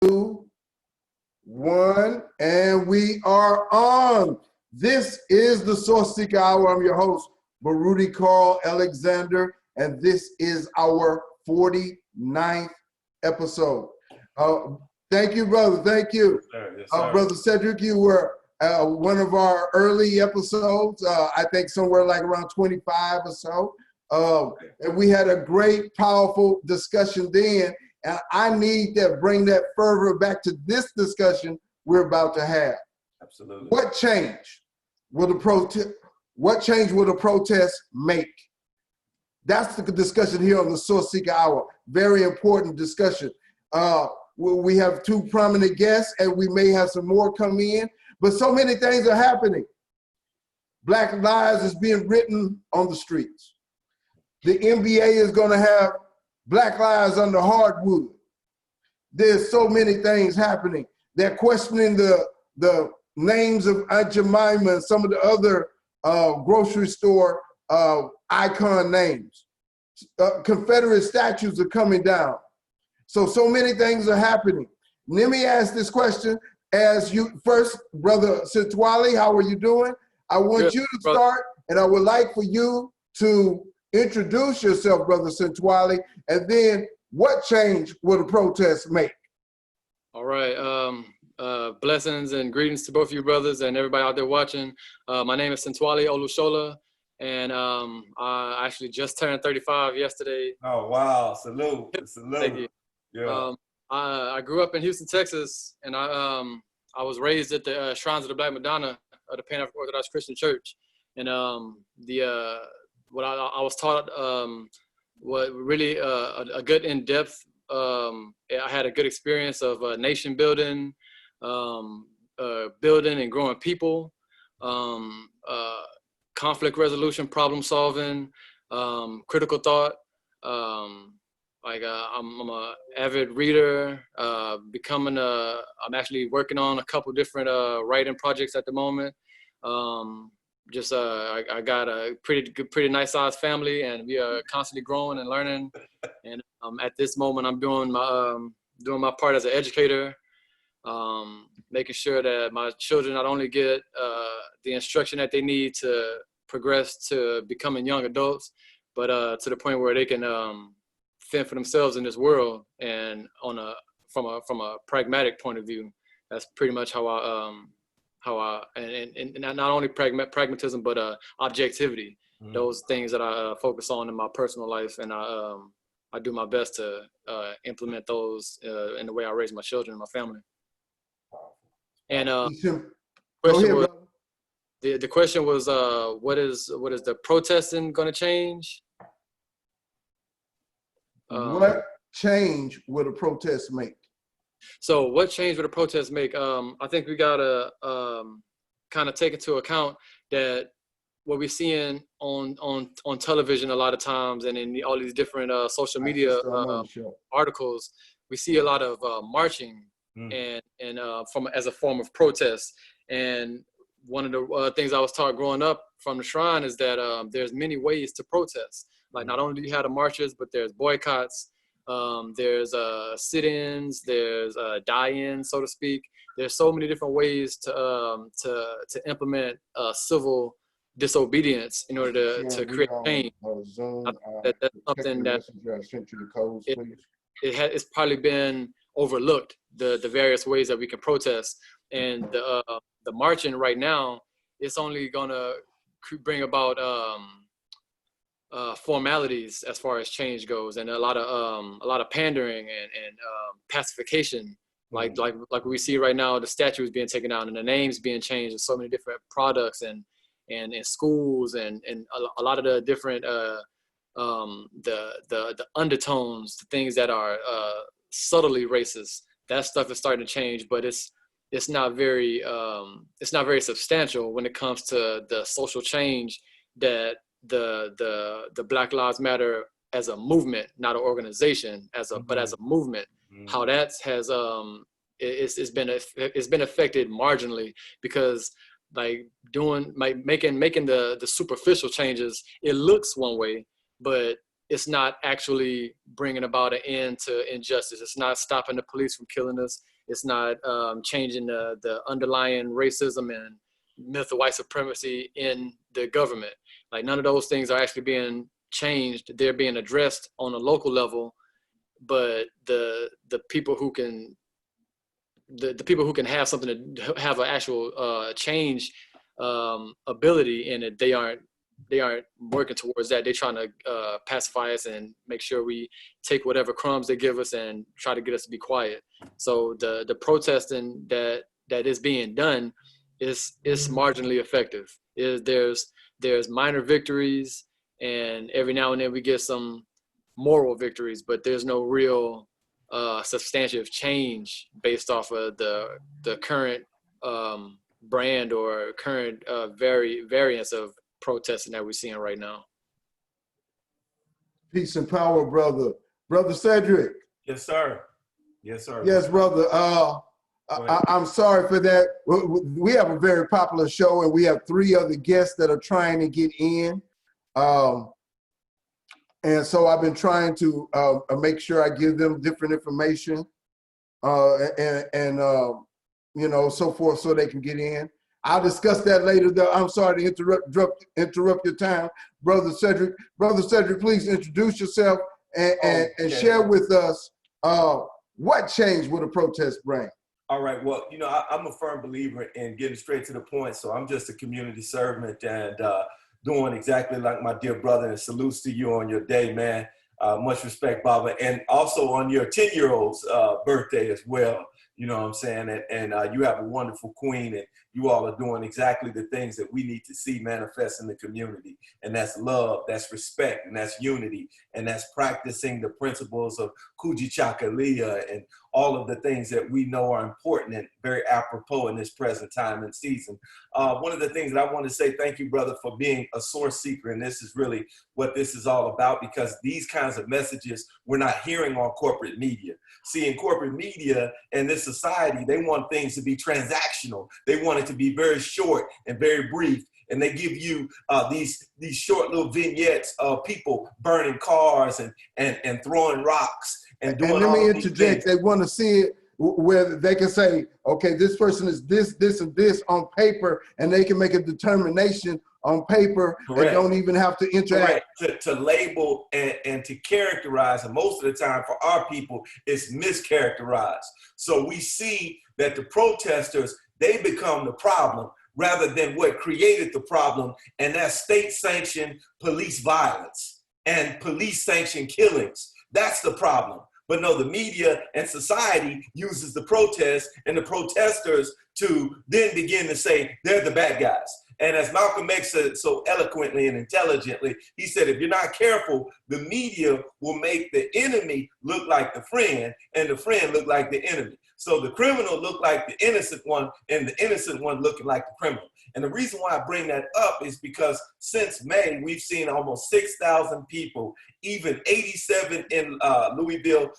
2, 1, and we are on. This is the Sourceseeker Hour. I'm your host, Baruti Carl Alexander, and this is our 49th episode. Thank you, brother. Thank you. Yes, sir. Yes, sir. Brother Sedrick, you were one of our early episodes, I think somewhere like around 25 or so. And we had a great, powerful discussion then. And I need to bring that fervor back to this discussion we're about to have. Absolutely. What change will the protest make? That's the discussion here on the Sourceseeker Hour. Very important discussion. We have two prominent guests, and we may have some more come in. But so many things are happening. Black lives is being written on the streets. The NBA is going to have Black lives under hardwood. There's so many things happening. They're questioning the names of Aunt Jemima and some of the other grocery store icon names. Confederate statues are coming down. So many things are happening. Let me ask this question as you first, Brother Sintwali, how are you doing? I want you to start, and I would like for you to introduce yourself, Brother Sintwali, and then what change will the protest make? All right. Blessings and greetings to both of you brothers and everybody out there watching. My name is Sintwali Olushola, and I actually just turned 35 yesterday. Oh, wow. Salute. Salute. Thank you. Yeah. I grew up in Houston, Texas, and I was raised at the Shrines of the Black Madonna of the Pan-African Orthodox Christian Church. And what I was taught was really a good in-depth, I had a good experience of nation building, building and growing people, conflict resolution, problem solving, critical thought. I'm an avid reader, I'm actually working on a couple different writing projects at the moment. I got a pretty nice sized family, and we are constantly growing and learning. And at this moment, I'm doing my part as an educator, making sure that my children not only get the instruction that they need to progress to becoming young adults, but to the point where they can fend for themselves in this world. And from a pragmatic point of view, that's pretty much how I and not only pragmatism, but objectivity. Mm-hmm. Those things that I focus on in my personal life, and I do my best to implement those in the way I raise my children and my family. And the question was, what is the protesting going to change? What change will the protest make? So what change would a protest make? I think we gotta kind of take into account that what we're seeing on television a lot of times, and in all these different social media articles, we see a lot of marching and as a form of protest. And one of the things I was taught growing up from the shrine is that there's many ways to protest. Like, not only do you have the marches, but there's boycotts. There's sit-ins, there's die-ins, so to speak. There's so many different ways to implement civil disobedience in order to create change. That's something that it's probably been overlooked, the various ways that we can protest. And the marching right now, it's only gonna bring about formalities as far as change goes, and a lot of pandering and pacification, like we see right now, the statues being taken down and the names being changed, and so many different products and schools and a lot of the different the undertones, the things that are subtly racist. That stuff is starting to change, but it's not very substantial when it comes to the social change that the Black Lives Matter as a movement, not an organization, but as a movement, how that has it's been affected marginally, because making the superficial changes, it looks one way, but it's not actually bringing about an end to injustice. It's not stopping the police from killing us. It's not changing the underlying racism and myth of white supremacy in the government. Like, none of those things are actually being changed. They're being addressed on a local level, but the people who can have something to have an actual change ability in it, they aren't working towards that. They're trying to pacify us and make sure we take whatever crumbs they give us and try to get us to be quiet. So the protesting that is being done is marginally effective. There's minor victories, and every now and then we get some moral victories, but there's no real substantive change based off of the current brand or current variance of protesting that we're seeing right now. Peace and power, brother. Brother Sedrick. Yes, sir. Yes, sir. Yes, brother. I'm sorry for that. We have a very popular show, and we have 3 other guests that are trying to get in. And so I've been trying to make sure I give them different information and you know, so forth, so they can get in. I'll discuss that later, though. I'm sorry to interrupt your time, Brother Sedrick. Brother Sedrick, please introduce yourself and share with us what change would a protest bring? All right. Well, you know, I'm a firm believer in getting straight to the point. So I'm just a community servant and doing exactly like my dear brother. And salutes to you on your day, man. Much respect, Baba. And also on your 10-year-old's birthday as well. You know what I'm saying? And you have a wonderful queen, and you all are doing exactly the things that we need to see manifest in the community. And that's love, that's respect, and that's unity, and that's practicing the principles of Kujichagulia and all of the things that we know are important and very apropos in this present time and season. One of the things that I want to say, thank you, brother, for being a source seeker. And this is really what this is all about, because these kinds of messages we're not hearing on corporate media. See, in corporate media and this society, they want things to be transactional. They want it to be very short and very brief. And they give you these short little vignettes of people burning cars and throwing rocks and doing all these things. And let me interject. They want to see it where they can say, okay, this person is this, this, and this on paper, and they can make a determination on paper. Correct. And don't even have to interact. To label and to characterize, and most of the time for our people, it's mischaracterized. So we see that the protesters, they become the problem rather than what created the problem, and that's state-sanctioned police violence and police-sanctioned killings. That's the problem. But no, the media and society uses the protests and the protesters to then begin to say they're the bad guys. And as Malcolm X said so eloquently and intelligently, he said, if you're not careful, the media will make the enemy look like the friend and the friend look like the enemy. So the criminal look like the innocent one and the innocent one looking like the criminal. And the reason why I bring that up is because since May, we've seen almost 6,000 people, even 87 in Louisville,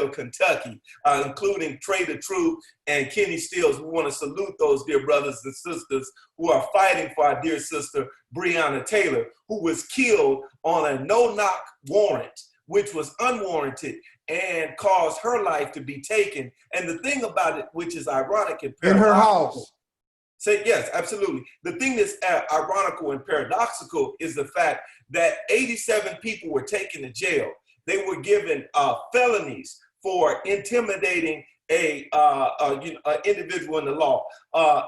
Kentucky, including Trey the Truth and Kenny Stills. We want to salute those dear brothers and sisters who are fighting for our dear sister, Breonna Taylor, who was killed on a no-knock warrant, which was unwarranted and caused her life to be taken. And the thing about it, which is ironic and paradoxical. In her house. Say yes, absolutely. The thing that's ironical and paradoxical is the fact that 87 people were taken to jail. They were given felonies for intimidating a individual in the law.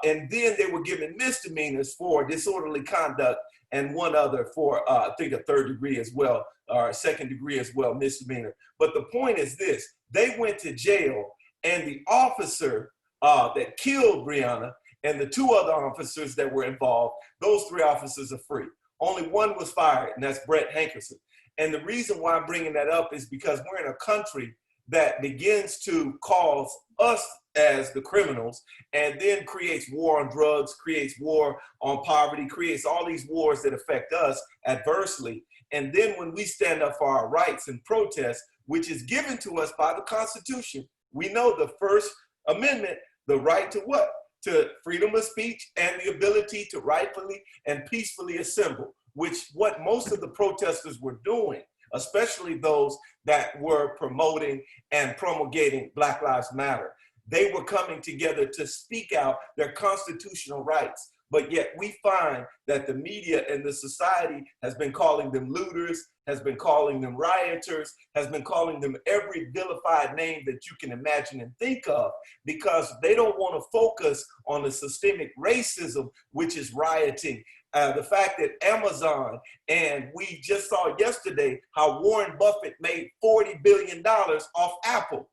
And then they were given misdemeanors for disorderly conduct and one other for, I think, a third degree as well, or second degree as well, misdemeanor. But the point is this, they went to jail, and the officer that killed Breonna and the 2 other officers that were involved, those 3 officers are free. Only one was fired, and that's Brett Hankerson. And the reason why I'm bringing that up is because we're in a country that begins to cause us as the criminals and then creates war on drugs, creates war on poverty, creates all these wars that affect us adversely. And then when we stand up for our rights and protest, which is given to us by the Constitution, we know the First Amendment, the right to what? To freedom of speech and the ability to rightfully and peacefully assemble, which what most of the protesters were doing. especially those that were promoting and promulgating Black Lives Matter. They were coming together to speak out their constitutional rights. But yet we find that the media and the society has been calling them looters, has been calling them rioters, has been calling them every vilified name that you can imagine and think of, because they don't want to focus on the systemic racism, which is rioting. The fact that Amazon, and we just saw yesterday how Warren Buffett made $40 billion off Apple.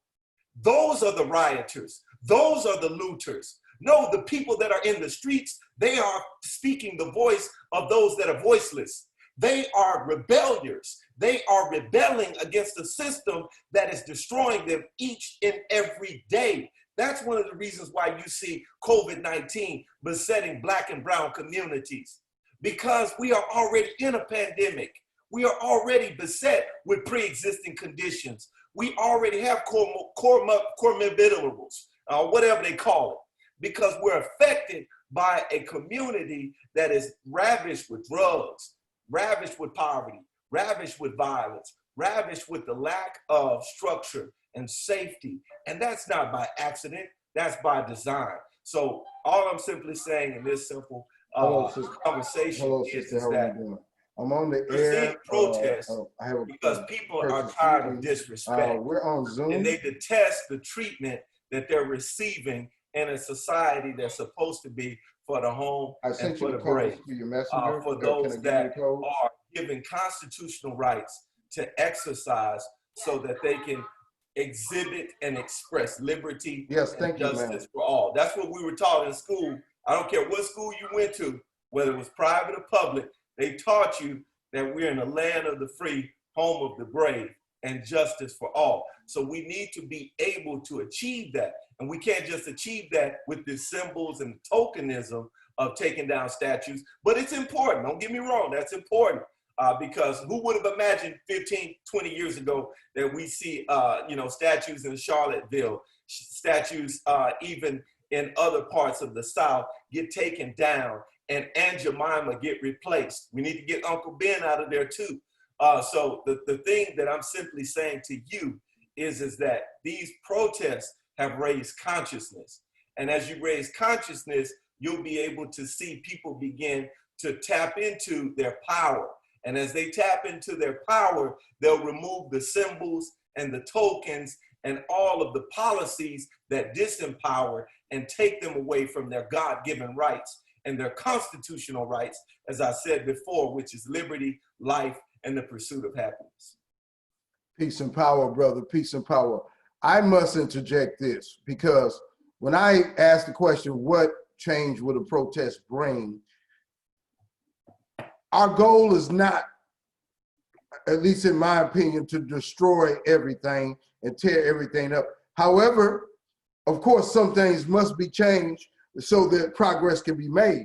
Those are the rioters. Those are the looters. No, the people that are in the streets, they are speaking the voice of those that are voiceless. They are rebellious. They are rebelling against a system that is destroying them each and every day. That's one of the reasons why you see COVID-19 besetting Black and brown communities, because we are already in a pandemic. We are already beset with pre-existing conditions. We already have comorbidities, whatever they call it, because we're affected by a community that is ravished with drugs, ravished with poverty, ravished with violence, ravished with the lack of structure and safety. And that's not by accident, that's by design. So all I'm simply saying in this simple conversation is that I'm on the we're air. seeing protests because people are tired of disrespect. We're on Zoom. And they detest the treatment that they're receiving in a society that's supposed to be for the home and for the brave, for those that are given constitutional rights to exercise so that they can exhibit and express liberty and justice for all. That's what we were taught in school. I don't care what school you went to, whether it was private or public, they taught you that we're in the land of the free, home of the brave, and justice for all. So we need to be able to achieve that. And we can't just achieve that with the symbols and tokenism of taking down statues, but it's important. Don't get me wrong, that's important. Because who would have imagined 15, 20 years ago that we see, statues in Charlottesville, statues even in other parts of the South get taken down and Aunt Jemima get replaced. We need to get Uncle Ben out of there too. So the thing that I'm simply saying to you is that these protests have raised consciousness. And as you raise consciousness, you'll be able to see people begin to tap into their power. And as they tap into their power, they'll remove the symbols and the tokens and all of the policies that disempower and take them away from their God-given rights and their constitutional rights, as I said before, which is liberty, life, and the pursuit of happiness. Peace and power, brother, peace and power. I must interject this, because when I asked the question, what change would a protest bring? Our goal is not, at least in my opinion, to destroy everything and tear everything up. However, of course, some things must be changed so that progress can be made.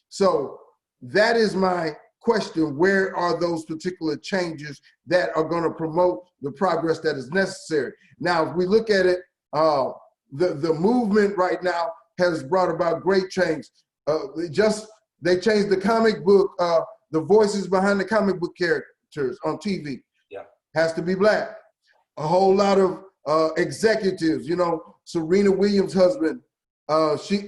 So that is my question. Where are those particular changes that are going to promote the progress that is necessary? Now, if we look at it, the movement right now has brought about great change. They changed the comic book, the voices behind the comic book characters on TV. Yeah, has to be Black. A whole lot of executives, Serena Williams' husband,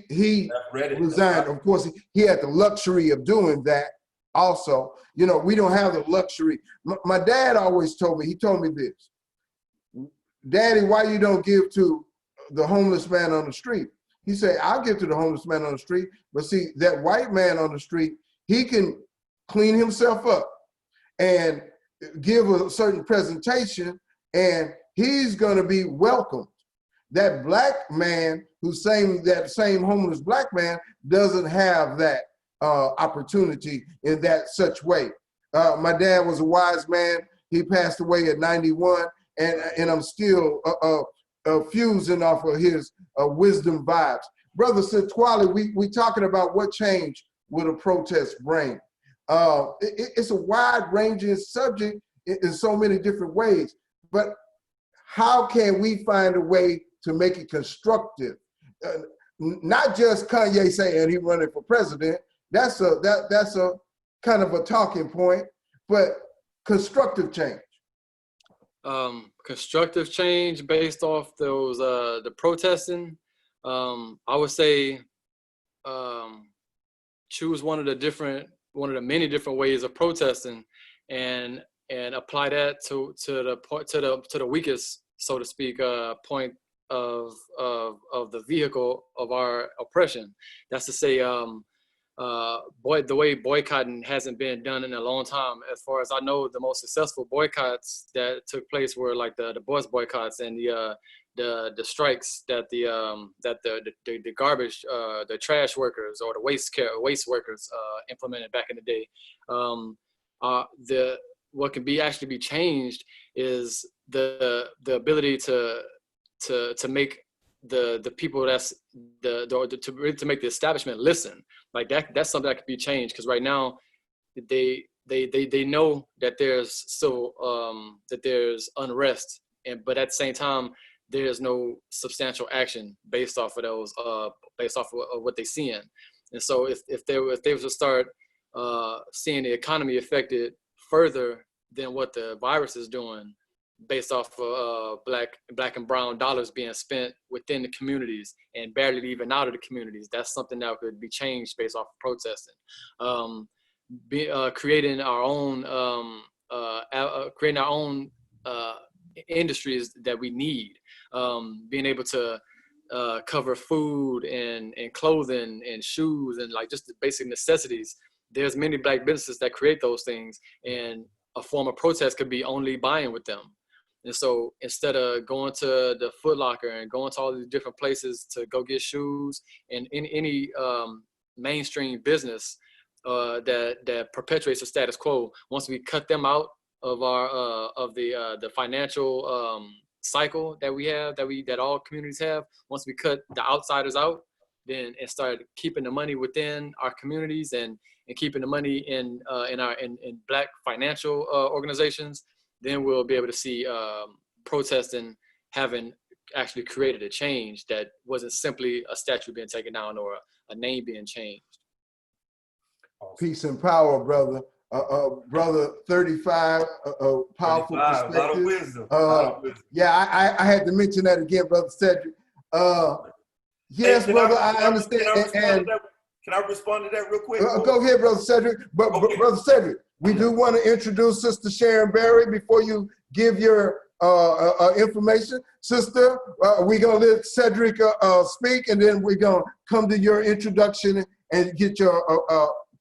he resigned. Of course, he had the luxury of doing that also. We don't have the luxury. My dad always told me this: Daddy, why you don't give to the homeless man on the street? He said, I'll give to the homeless man on the street, but see, that white man on the street, he can clean himself up and give a certain presentation, and he's gonna be welcomed. That Black man that same homeless Black man doesn't have that opportunity in that such way. My dad was a wise man. He passed away at 91, and I'm still fusing off of his wisdom vibes. Brother Sitwale, we talking about what change would a protest bring. It's a wide-ranging subject in so many different ways, but how can we find a way to make it constructive? Not just Kanye saying he running for president. That's a kind of a talking point, but constructive change. constructive change based off those the protesting, I would say choose one of the many different ways of protesting, and apply that to the weakest, so to speak, point of the vehicle of our oppression. That's to say, the way boycotting hasn't been done in a long time. As far as I know, the most successful boycotts that took place were like the bus boycotts and the strikes that the garbage, the trash workers or the waste workers implemented back in the day. What can actually be changed is the ability to make the people to make the establishment listen. Like that's something that could be changed, because right now they know that there's still that there's unrest, but at the same time there's no substantial action based off of those based off of what they're seeing. And so if they were to start seeing the economy affected further than what the virus is doing, based off of black and brown dollars being spent within the communities and barely leaving out of the communities, that's something that could be changed based off of protesting. Creating our own industries that we need, being able to cover food and clothing and shoes and like just the basic necessities. There's many Black businesses that create those things, and a form of protest could be only buying with them. And so instead of going to the Foot Locker and going to all these different places to go get shoes, and in any mainstream business that perpetuates the status quo, once we cut them out of our of the financial cycle that we have, that all communities have, once we cut the outsiders out, then and start keeping the money within our communities and keeping the money in Black financial organizations, then we'll be able to see protesting having actually created a change that wasn't simply a statue being taken down or a name being changed. Peace and power, brother. Brother 35, powerful 35, perspective. A lot of wisdom. Yeah, I had to mention that again, Brother Sedrick. Yes, hey, brother, I understand. Can I respond to that real quick? Go ahead, Brother Sedrick. But okay. Brother Sedrick, we do want to introduce Sister Sharon Berry before you give your information. Sister, we're going to let Sedrick speak, and then we're going to come to your introduction and get your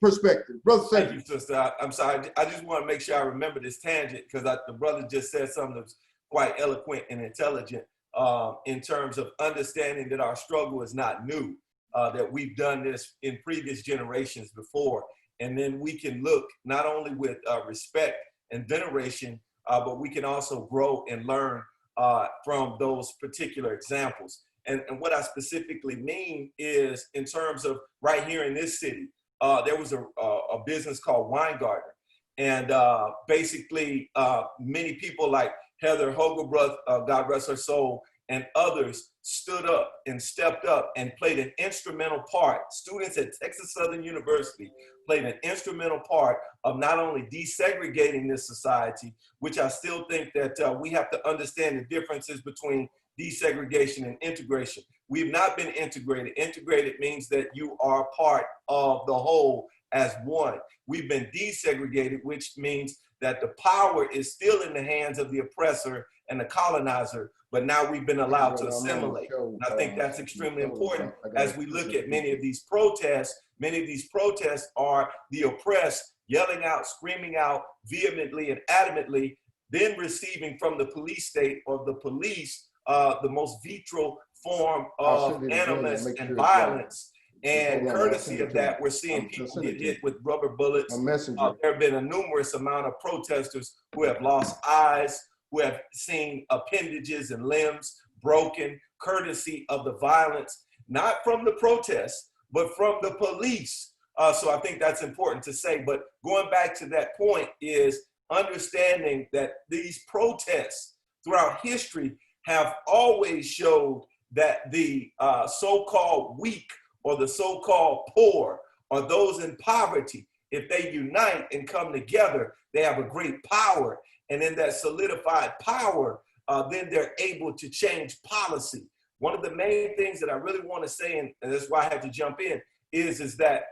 perspective. Brother Sedrick. Thank you, sister. I'm sorry. I just want to make sure I remember this tangent, because the brother just said something that's quite eloquent and intelligent in terms of understanding that our struggle is not new, that we've done this in previous generations before. And then we can look not only with respect and veneration, but we can also grow and learn from those particular examples. And what I specifically mean is in terms of right here in this city, there was a business called Weingarten. And basically many people like Heather Hogelbruth, God rest her soul, and others stood up and stepped up and played an instrumental part. Students at Texas Southern University played an instrumental part of not only desegregating this society, which I still think that we have to understand the differences between desegregation and integration. We've not been integrated. Integrated means that you are part of the whole as one. We've been desegregated, which means that the power is still in the hands of the oppressor and the colonizer, but now we've been allowed to assimilate. And I think that's extremely important as we look at many of these protests. Many of these protests are the oppressed yelling out, screaming out vehemently and adamantly, then receiving from the police state or the police the most vitral form of animus and violence. And courtesy of that, we're seeing people get hit with rubber bullets. There have been a numerous amount of protesters who have lost eyes, who have seen appendages and limbs broken, courtesy of the violence, not from the protests, but from the police. So I think that's important to say. But going back to that point is understanding that these protests throughout history have always showed that the so-called weak or the so-called poor or those in poverty, if they unite and come together, they have a great power. And in that solidified power, then they're able to change policy. One of the main things that I really want to say, and that's why I had to jump in, is that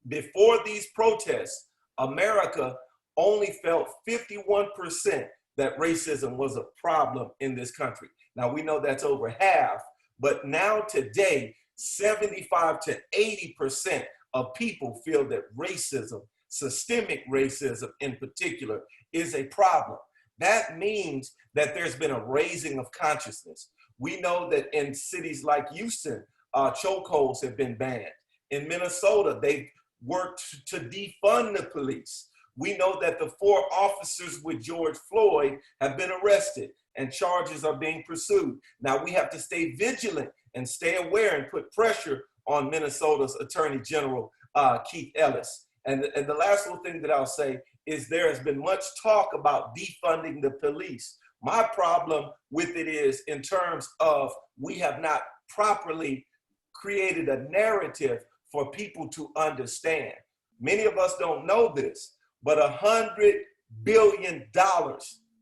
before these protests, America only felt 51% that racism was a problem in this country. Now we know that's over half, but now today, 75 to 80% of people feel that racism, systemic racism in particular, is a problem. That means that there's been a raising of consciousness. We know that in cities like Houston, chokeholds have been banned. In Minnesota, they've worked to defund the police. We know that the 4 officers with George Floyd have been arrested and charges are being pursued. Now we have to stay vigilant and stay aware and put pressure on Minnesota's Attorney General, Keith Ellis. And the last little thing that I'll say is there has been much talk about defunding the police. My problem with it is in terms of we have not properly created a narrative for people to understand. Many of us don't know this, but $100 billion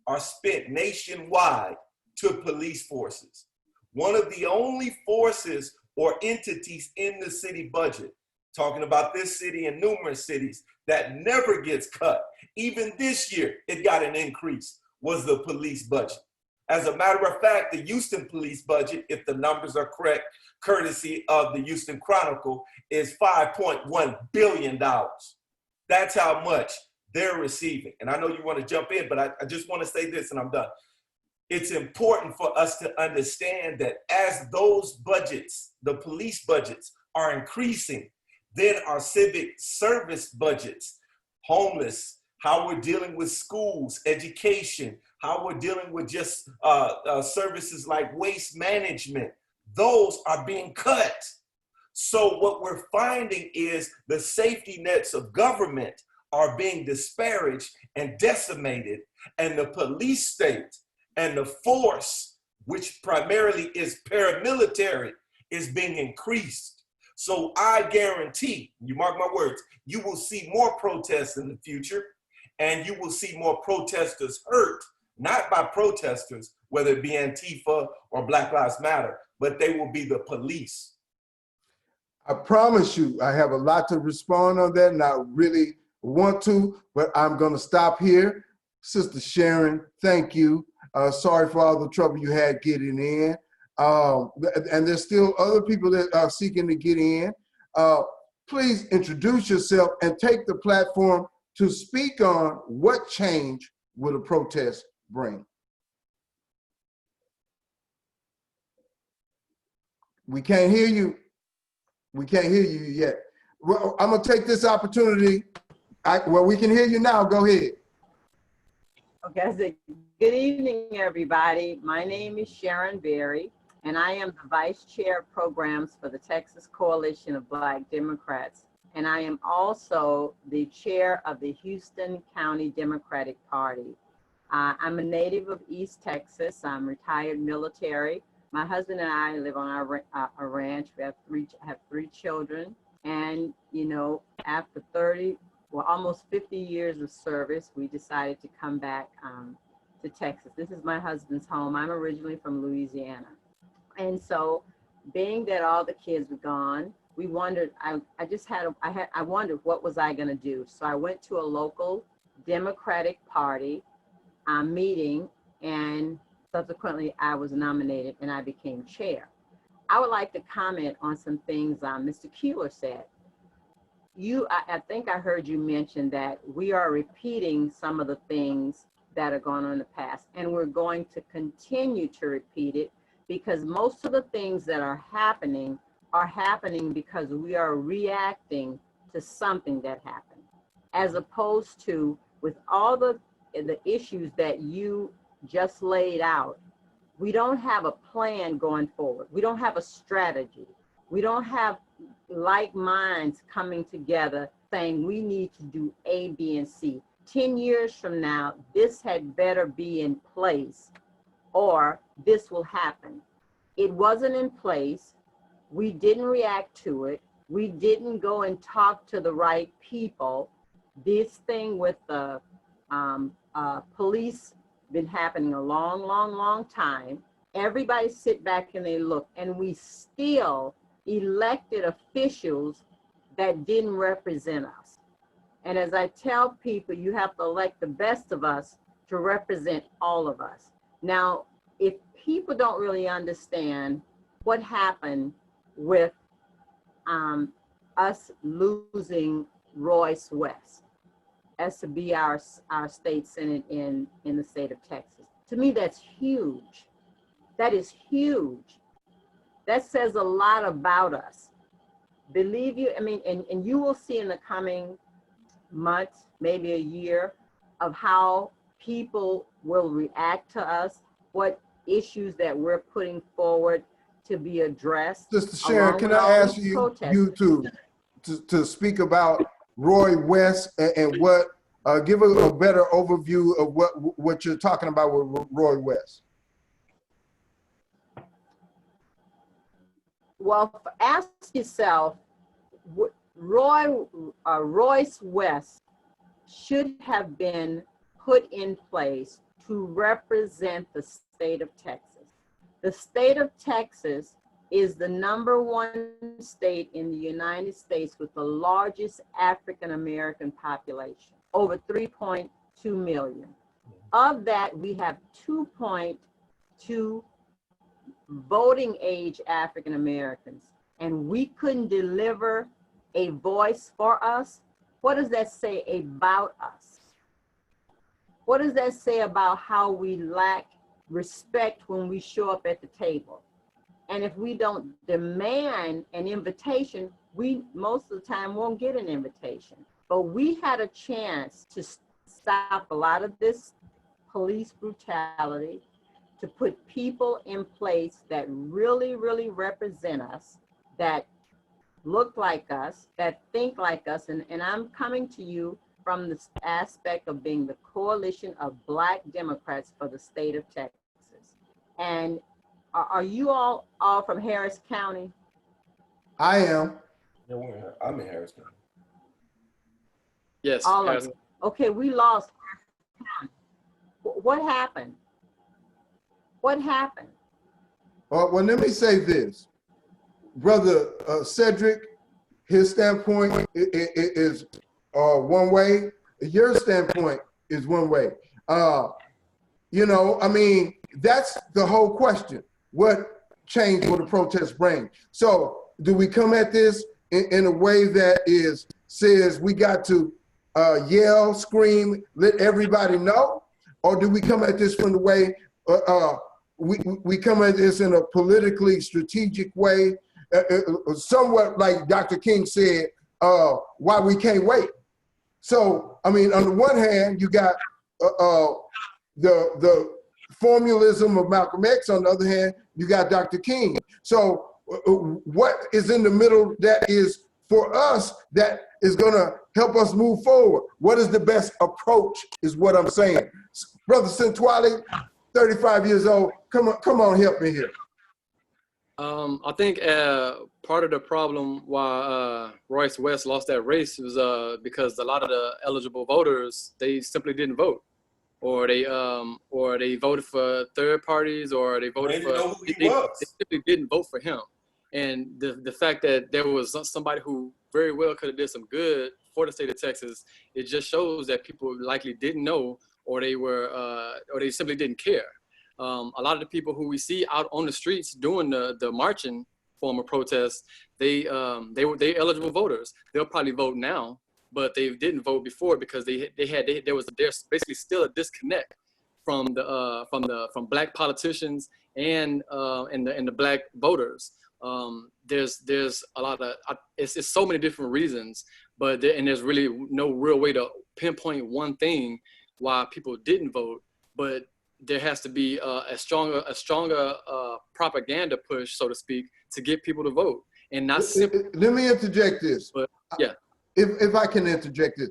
are spent nationwide to police forces. One of the only forces or entities in the city budget, talking about this city and numerous cities, that never gets cut, even this year it got an increase, was the police budget. As a matter of fact, the Houston police budget, if the numbers are correct, courtesy of the Houston Chronicle, is $5.1 billion. That's how much they're receiving. And I know you want to jump in, but I just want to say this and I'm done. It's important for us to understand that as those budgets, the police budgets, are increasing, then our civic service budgets, homeless, how we're dealing with schools, education, how we're dealing with just services like waste management, those are being cut. So what we're finding is the safety nets of government are being disparaged and decimated, and the police state and the force, which primarily is paramilitary, is being increased. So I guarantee, you mark my words, you will see more protests in the future, and you will see more protesters hurt, not by protesters, whether it be Antifa or Black Lives Matter, but they will be the police. I promise you, I have a lot to respond on that, and I really want to, but I'm going to stop here. Sister Sharon, thank you. Sorry for all the trouble you had getting in. And there's still other people that are seeking to get in. Please introduce yourself and take the platform to speak on what change will a protest bring. We can't hear you. We can't hear you yet. Well, I'm gonna take this opportunity. Well, we can hear you now. Go ahead. Okay, so good evening, everybody. My name is Sharon Berry, and I am the Vice Chair of Programs for the Texas Coalition of Black Democrats. And I am also the Chair of the Houston County Democratic Party. I'm a native of East Texas. I'm retired military. My husband and I live on a ranch. We have three children. And, you know, after almost 50 years of service, we decided to come back to Texas. This is my husband's home. I'm originally from Louisiana. And so being that all the kids were gone, we wondered, I wondered what was I gonna do? So I went to a local Democratic Party meeting, and subsequently I was nominated and I became chair. I would like to comment on some things Mr. Keeler said. I think I heard you mention that we are repeating some of the things that are going on in the past, and we're going to continue to repeat it because most of the things that are happening because we are reacting to something that happened, as opposed to with all the issues that you just laid out. We don't have a plan going forward. We don't have a strategy. We don't have like minds coming together saying we need to do A, B, and C. 10 years from now, this had better be in place or this will happen. It wasn't in place. We didn't react to it. We didn't go and talk to the right people. This thing with the police been happening a long, long, long time. Everybody sit back and they look, and we still elected officials that didn't represent us. And as I tell people, you have to elect the best of us to represent all of us. Now, if people don't really understand what happened with us losing Royce West as to be our state senate in the state of Texas, to me, that's huge. That is huge. That says a lot about us. Believe you, I mean, and you will see in the coming months, maybe a year, of how people will react to us, what issues that we're putting forward to be addressed. Sister Sharon, can I ask you to speak about Roy West and what, give a better overview of what you're talking about with Roy West? Well, ask yourself, Royce West should have been put in place to represent the state of Texas. The state of Texas is the #1 state in the United States with the largest African-American population, over 3.2 million. Of that, we have 2.2 voting age African Americans, and we couldn't deliver a voice for us. What does that say about us? What does that say about how we lack respect when we show up at the table? And if we don't demand an invitation, we most of the time won't get an invitation. But we had a chance to stop a lot of this police brutality, to put people in place that really, really represent us, that look like us, that think like us. And I'm coming to you from the aspect of being the coalition of Black Democrats for the state of Texas. And are you all from Harris County? I am. Yeah, I'm in Harris County. Yes. All of them. Okay, we lost Harris County. What happened? What happened? Well, let me say this. Brother Sedrick, his standpoint is one way. Your standpoint is one way. You know, I mean, that's the whole question. What change will the protest bring? So do we come at this in a way that says we got to yell, scream, let everybody know? Or do we come at this from the way we come at this in a politically strategic way, somewhat like Dr. King said, why we can't wait? So, I mean, on the one hand, you got the formulism of Malcolm X. On the other hand, you got Dr. King. So what is in the middle that is for us that is gonna help us move forward? What is the best approach is what I'm saying. Brother Centwali, 35 years old, come on, help me here. I think part of the problem why Royce West lost that race was because a lot of the eligible voters, they simply didn't vote, or they voted for third parties, or they voted they simply didn't vote for him. And the fact that there was somebody who very well could have did some good for the state of Texas, it just shows that people likely didn't know, or they simply didn't care. A lot of the people who we see out on the streets doing the marching form of protest, they eligible voters. They'll probably vote now, but they didn't vote before because there's basically still a disconnect from Black politicians and the Black voters. There's a lot of it's so many different reasons, but there's really no real way to pinpoint one thing why people didn't vote, but there has to be a stronger propaganda push, so to speak, to get people to vote, and not simply. Let me interject this. But yeah, if I can interject this,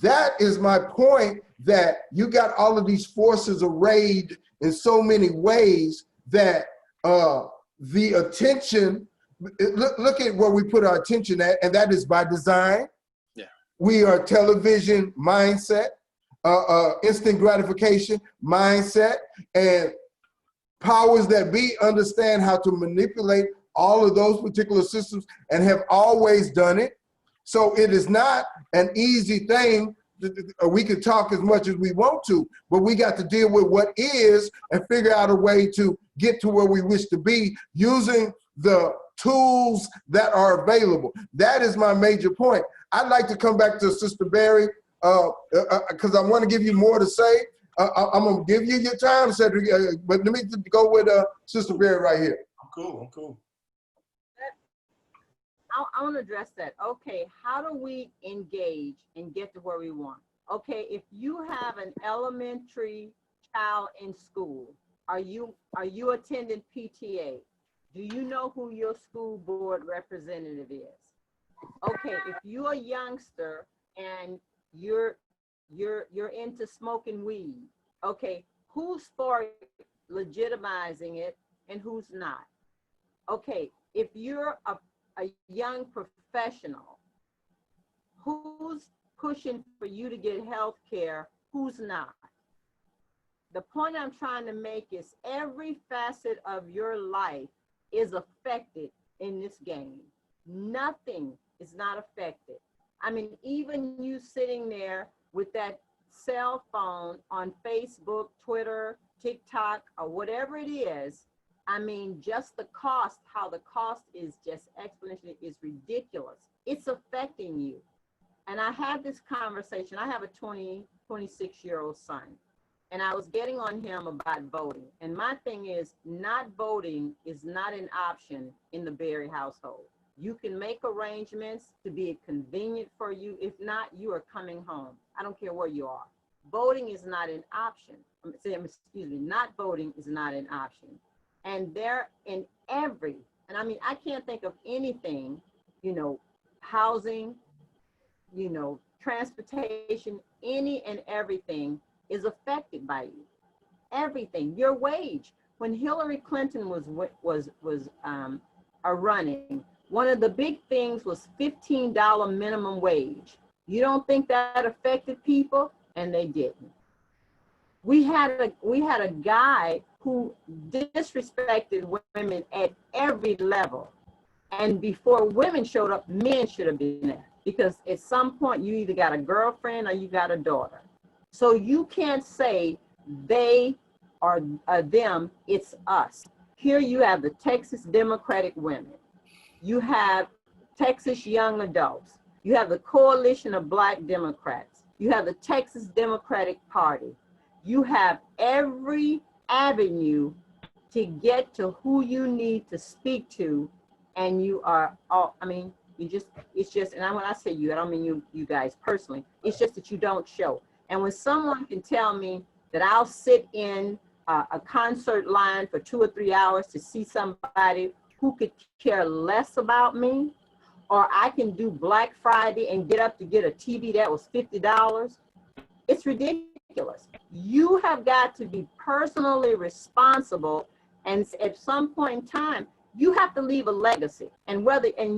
that is my point. That you got all of these forces arrayed in so many ways that the attention. Look at where we put our attention at, and that is by design. Yeah, we are television mindset. instant gratification mindset, and powers that be understand how to manipulate all of those particular systems and have always done it. So it is not an easy thing. We can talk as much as we want to, but we got to deal with what is and figure out a way to get to where we wish to be using the tools that are available. That is my major point. I'd like to come back to Sister Barry because I want to give you more to say. I'm going to give you your time, Sedrick, but let me go with Sister Barry right here. I'm cool. I want to address that. Okay, how do we engage and get to where we want? Okay, if you have an elementary child in school, are you attending PTA? Do you know who your school board representative is? Okay, if you're a youngster and you're into smoking weed, okay, who's for legitimizing it and who's not? Okay, if you're a young professional, who's pushing for you to get health care, who's not? The point I'm trying to make is every facet of your life is affected in this game. Nothing is not affected. I mean, even you sitting there with that cell phone on Facebook, Twitter, TikTok, or whatever it is, I mean, just the cost, how the cost is just exponentially is ridiculous. It's affecting you. And I had this conversation. I have a 26-year-old son, and I was getting on him about voting. And my thing is, not voting is not an option in the Berry household. You can make arrangements to be convenient for you. If not, you are coming home. I don't care where you are. Voting is not an option. Excuse me, not voting is not an option. And they're in every, and I mean, I can't think of anything, you know, housing, you know, transportation, any and everything is affected by you. Everything, your wage. When Hillary Clinton was running, one of the big things was $15 minimum wage. You don't think that affected people? And they didn't. We had a guy who disrespected women at every level. And before women showed up, men should have been there. Because at some point, you either got a girlfriend or you got a daughter. So you can't say they are them, it's us. Here you have the Texas Democratic women. You have Texas young adults. You have the Coalition of Black Democrats. You have the Texas Democratic Party. You have every avenue to get to who you need to speak to, and you are all, I mean, it's just, and when I say you, I don't mean you guys personally, it's just that you don't show. And when someone can tell me that I'll sit in a concert line for 2 or 3 hours to see somebody who could care less about me, or I can do Black Friday and get up to get a TV that was $50, it's ridiculous. You have got to be personally responsible, and at some point in time, you have to leave a legacy. And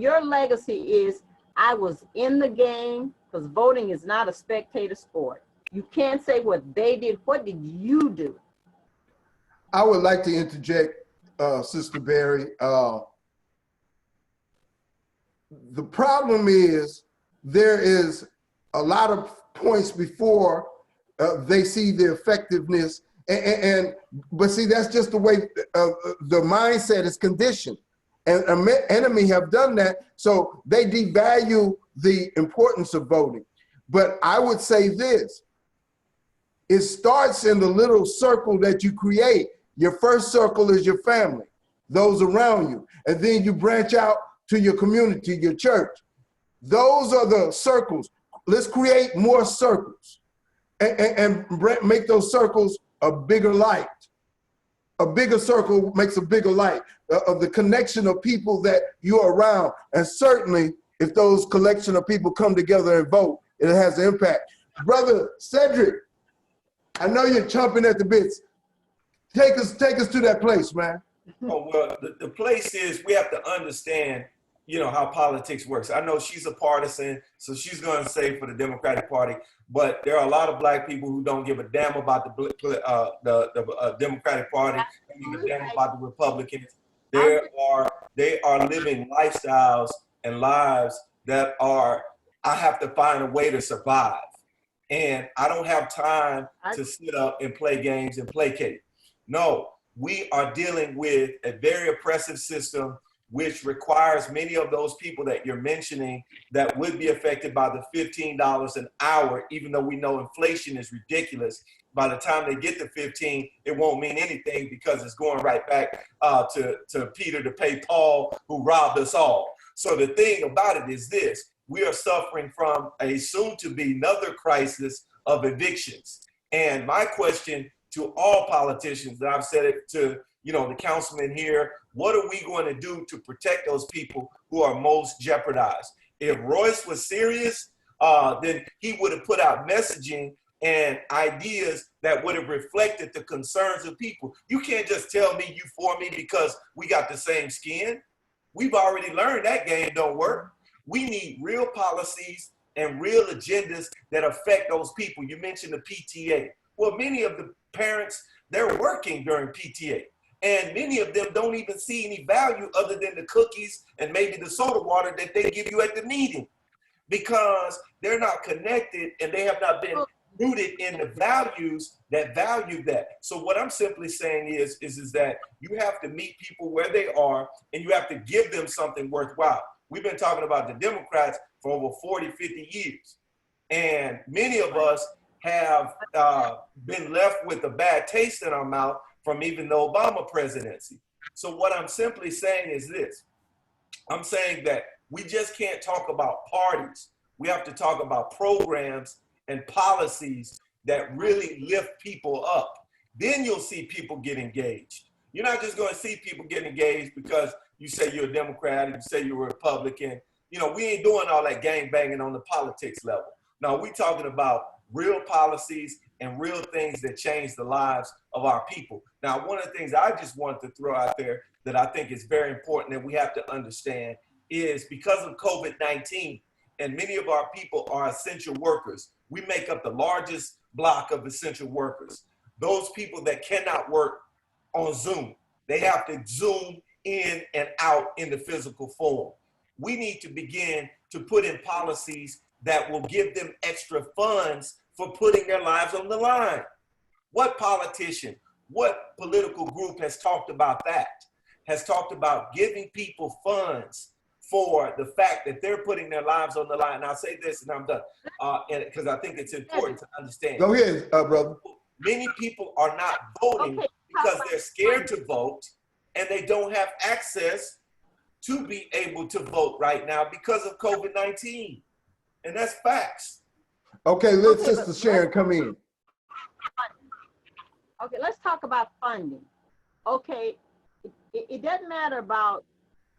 your legacy is, I was in the game, because voting is not a spectator sport. You can't say what they did. What did you do? I would like to interject, Sister Barry. The problem is there is a lot of points before they see the effectiveness, but see, that's just the way the mindset is conditioned, and enemy have done that, so they devalue the importance of voting. But I would say this: it starts in the little circle that you create. Your first circle is your family, those around you, and then you branch out to your community, your church. Those are the circles. Let's create more circles and make those circles a bigger light. A bigger circle makes a bigger light of the connection of people that you're around. And certainly, if those collection of people come together and vote, it has an impact. Brother Sedrick, I know you're chomping at the bits. Take us to that place, man. Oh, well, the place is, we have to understand you know, how politics works. I know she's a partisan, so she's going to say for the Democratic Party, but there are a lot of black people who don't give a damn about the Democratic Party, don't give a damn about the Republicans. They are living lifestyles and lives that are, I have to find a way to survive. And I don't have time to sit up and play games and placate. No, we are dealing with a very oppressive system, which requires many of those people that you're mentioning that would be affected by the $15 an hour, even though we know inflation is ridiculous. By the time they get to 15, it won't mean anything because it's going right back to Peter to pay Paul, who robbed us all. So the thing about it is this: we are suffering from a soon-to-be another crisis of evictions. And my question to all politicians, and I've said it to, you know, the councilman here, what are we going to do to protect those people who are most jeopardized? If Royce was serious, then he would have put out messaging and ideas that would have reflected the concerns of people. You can't just tell me you for me because we got the same skin. We've already learned that game don't work. We need real policies and real agendas that affect those people. You mentioned the PTA. Well, many of the parents, they're working during PTA. And many of them don't even see any value other than the cookies and maybe the soda water that they give you at the meeting, because they're not connected and they have not been rooted in the values that value that. So what I'm simply saying is that you have to meet people where they are and you have to give them something worthwhile. We've been talking about the Democrats for over 40, 50 years. And many of us have been left with a bad taste in our mouth from even the Obama presidency. So what I'm simply saying is this: I'm saying that we just can't talk about parties. We have to talk about programs and policies that really lift people up. Then you'll see people get engaged. You're not just going to see people get engaged because you say you're a Democrat and you say you're a Republican. You know, we ain't doing all that gang banging on the politics level. No, we're talking about real policies and real things that change the lives of our people. Now, one of the things I just wanted to throw out there that I think is very important that we have to understand is because of COVID-19, and many of our people are essential workers. We make up the largest block of essential workers. Those people that cannot work on Zoom, they have to Zoom in and out in the physical form. We need to begin to put in policies that will give them extra funds for putting their lives on the line. What politician, what political group has talked about that? Has talked about giving people funds for the fact that they're putting their lives on the line. And I'll say this and I'm done, because I think it's important to understand. Go ahead, brother. Many people are not voting because they're scared to vote and they don't have access to be able to vote right now because of COVID-19. And that's facts. Okay, let Sister Sharon come in. Okay, let's talk about funding. Okay, it doesn't matter about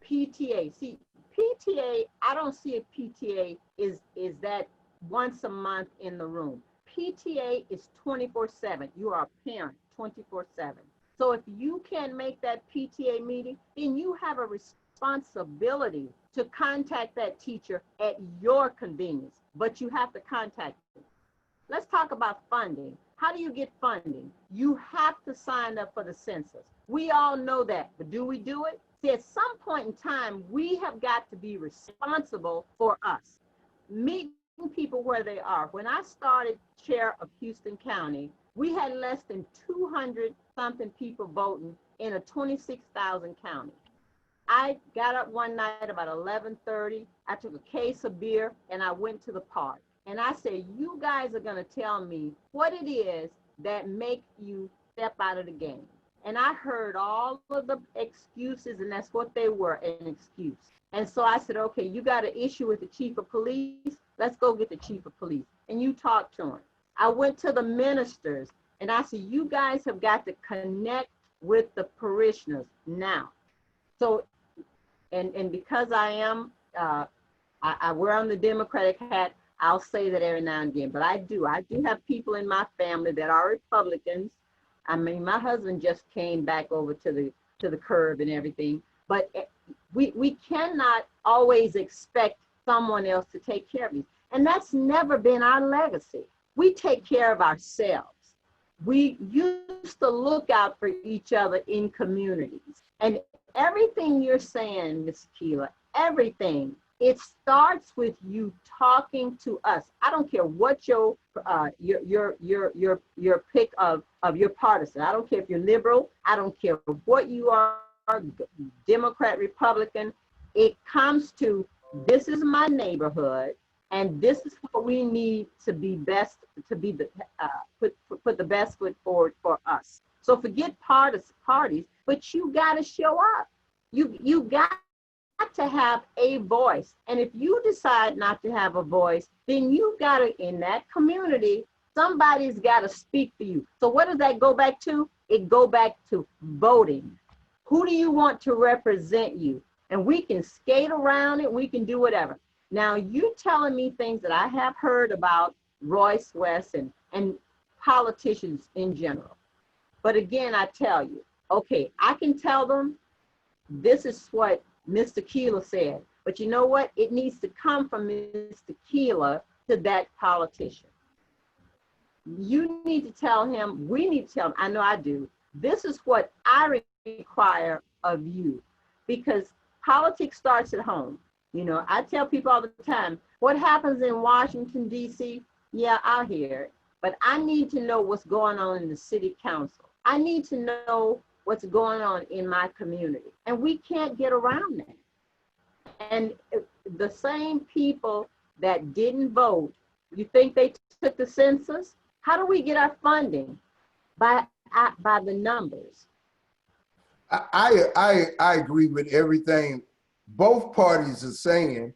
PTA. See, PTA, I don't see a PTA is that once a month in the room. PTA is 24/7. You are a parent 24/7. So if you can't make that PTA meeting, then you have a responsibility to contact that teacher at your convenience, but you have to contact them. Let's talk about funding. How do you get funding? You have to sign up for the census. We all know that, but do we do it? See, at some point in time, we have got to be responsible for us. Meeting people where they are. When I started chair of Houston County, we had less than 200 something people voting in a 26,000 county. I got up one night about 11:30. I took a case of beer and I went to the park. And I said, you guys are going to tell me what it is that make you step out of the game. And I heard all of the excuses, and that's what they were, an excuse. And so I said, okay, you got an issue with the chief of police? Let's go get the chief of police. And you talk to him. I went to the ministers and I said, you guys have got to connect with the parishioners now. So, and because I am, I wear on the Democratic hat, I'll say that every now and again, but I do have people in my family that are Republicans. I mean, my husband just came back over to the curve and everything, but we cannot always expect someone else to take care of you. And that's never been our legacy. We take care of ourselves. We used to look out for each other in communities. And everything you're saying, Ms. Keeler, everything, it starts with you talking to us. I don't care what your pick of your partisan. I don't care if you're liberal. I don't care what you are, Democrat, Republican. It comes to, this is my neighborhood, and this is what we need to be best, to be the put the best foot forward for us. So forget parties, but you got to show up. You got to have a voice. And if you decide not to have a voice, then you got to, in that community, somebody's got to speak for you. So what does that go back to? It go back to voting. Who do you want to represent you? And we can skate around it. We can do whatever. Now, you telling me things that I have heard about Royce West and politicians in general. But again, I tell you, okay, I can tell them this is what Mr. Keeler said. But you know what? It needs to come from Mr. Keeler to that politician. You need to tell him, we need to tell him, I know I do, this is what I require of you. Because politics starts at home. You know, I tell people all the time, what happens in Washington, D.C., yeah, I'll hear it. But I need to know what's going on in the city council. I need to know what's going on in my community. And we can't get around that. And the same people that didn't vote, you think they took the census? How do we get our funding? By the numbers. I agree with everything both parties are saying,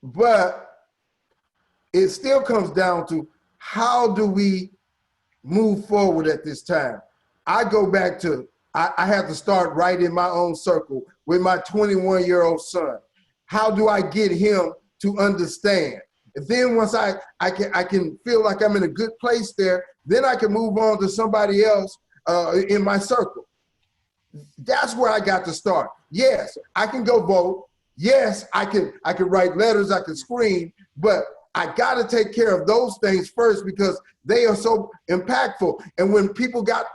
but it still comes down to how do we move forward at this time? I go back to, I have to start right in my own circle with my 21-year-old son. How do I get him to understand? And then once I can feel like I'm in a good place there, then I can move on to somebody else in my circle. That's where I got to start. Yes, I can go vote. Yes, I can write letters, I can scream, but I got to take care of those things first because they are so impactful. And when people got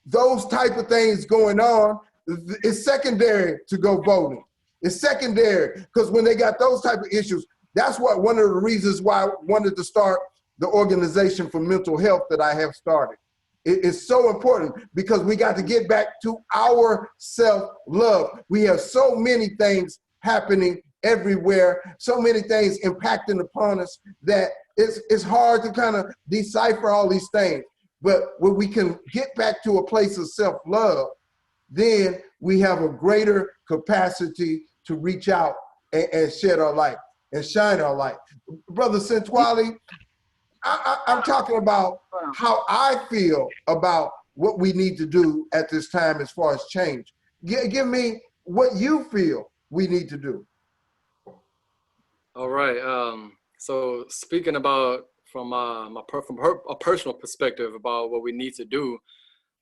those type of things going on, it's secondary to go voting. It's secondary because when they got those type of issues, that's what one of the reasons why I wanted to start the organization for mental health that I have started. It is so important because we got to get back to our self-love. We have so many things happening everywhere, so many things impacting upon us that it's hard to kind of decipher all these things. But when we can get back to a place of self-love, then we have a greater capacity to reach out and shed our light and shine our light. Brother Sentwali, I'm talking about how I feel about what we need to do at this time as far as change. Give me what you feel we need to do. All right. So speaking about from a personal perspective about what we need to do,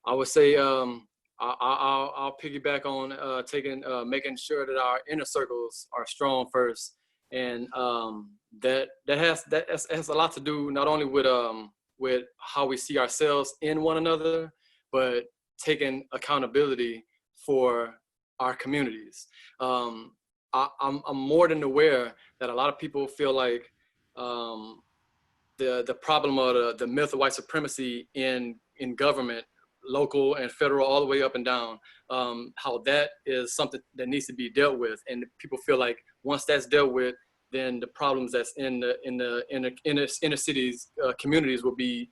I would say I'll piggyback on making sure that our inner circles are strong first, and that has a lot to do not only with how we see ourselves in one another, but taking accountability for our communities. I'm more than aware that a lot of people feel like the problem of the myth of white supremacy in government, local and federal, all the way up and down, how that is something that needs to be dealt with, and people feel like once that's dealt with, then the problems that's in the inner cities communities will be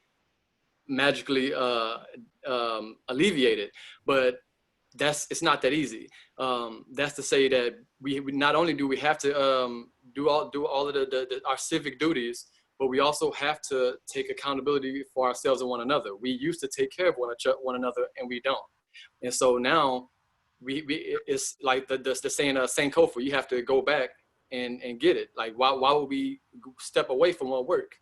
magically alleviated. But it's not that easy. That's to say that we not only do we have to do all of our civic duties, but we also have to take accountability for ourselves and one another. We used to take care of one another, and we don't. And so now it's like the saying Sankofa, you have to go back and get it. Like why would we step away from what works?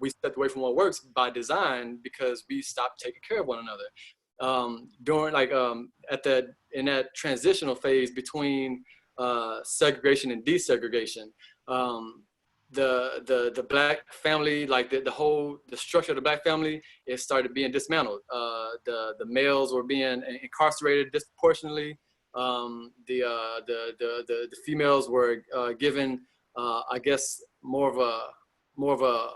We stepped away from what works by design because we stopped taking care of one another. During in that transitional phase between segregation and desegregation. The black family, like the structure of the black family, it started being dismantled. The males were being incarcerated disproportionately. The females were given, I guess, more of a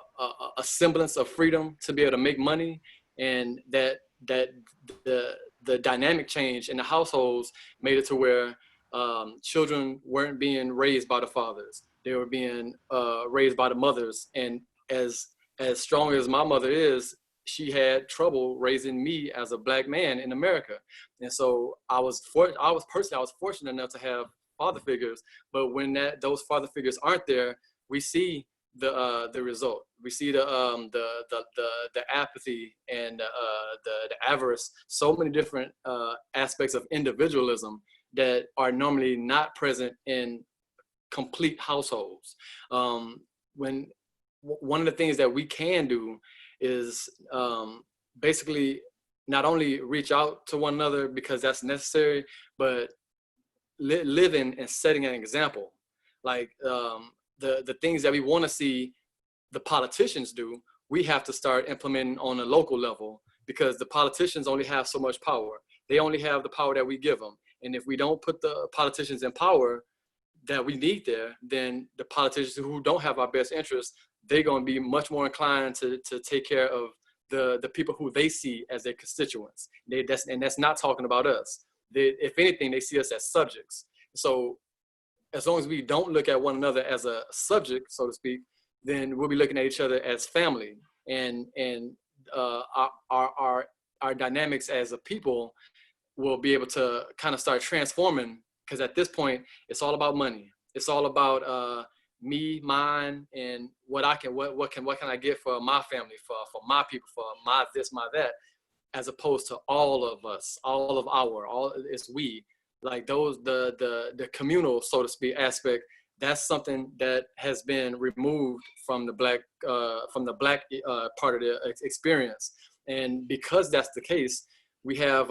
semblance of freedom to be able to make money, and that the dynamic change in the households made it to where children weren't being raised by the fathers. They were being raised by the mothers. And as strong as my mother is, she had trouble raising me as a black man in America. And so I was fortunate enough to have father figures. But when those father figures aren't there, we see the result. We see the apathy and the avarice. So many different aspects of individualism that are normally not present in complete households. When one of the things that we can do is basically not only reach out to one another because that's necessary, but living and setting an example. Like the things that we want to see the politicians do, we have to start implementing on a local level, because the politicians only have so much power. They only have the power that we give them. And if we don't put the politicians in power that we need there, then the politicians who don't have our best interests, they're going to be much more inclined to take care of the people who they see as their constituents. And that's not talking about us. If anything, they see us as subjects. So as long as we don't look at one another as a subject, so to speak, then we'll be looking at each other as family. And our dynamics as a people will be able to kind of start transforming. Because at this point, it's all about money. It's all about me, mine, and what can I get for my family, for my people, for my this, my that, as opposed to all of us, it's we. Like the communal, so to speak, aspect. That's something that has been removed from the black part of the experience. And because that's the case, we have